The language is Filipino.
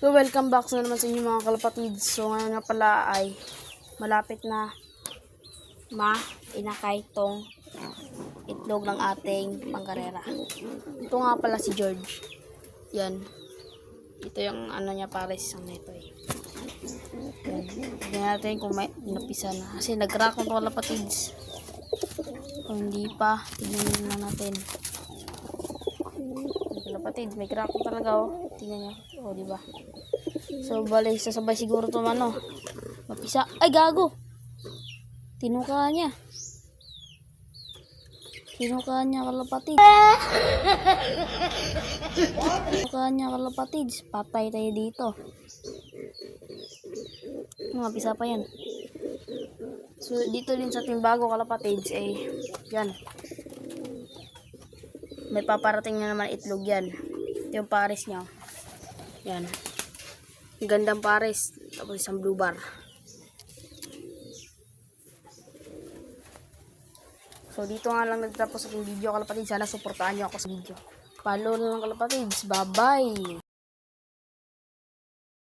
So, welcome back na naman sa inyo mga kalapatids. So, ngayon nga pala ay malapit na inakay tong itlog ng ating pangkarera. Ito nga pala si George. Yan. Ito yung ano niya, pares ang neto eh. Yan. Tignan natin kung may napisa na. Kasi nag-crack ng kalapatids. Kung hindi pa, tignan na natin. Kalapatids, may crack talaga oh. Tignan niya. Oh, di ba? So, bali, sasabay siguro ito mapisa. Ay, gago! Tinuka niya. Tinuka niya kalapatids. Tinuka niya kalapatids. Patay tayo dito. Mapisa pa yan. So, dito din sa Timbago kalapatids, eh, yan. May paparating na naman itlog yan. Ito yung pares niya. Yan. Gandang pares. Tapos isang blue bar. So, dito nga lang nagtapos aking video kalapatids. Sana supportahan nyo ako sa video. Follow na lang kalapatids. Bye-bye!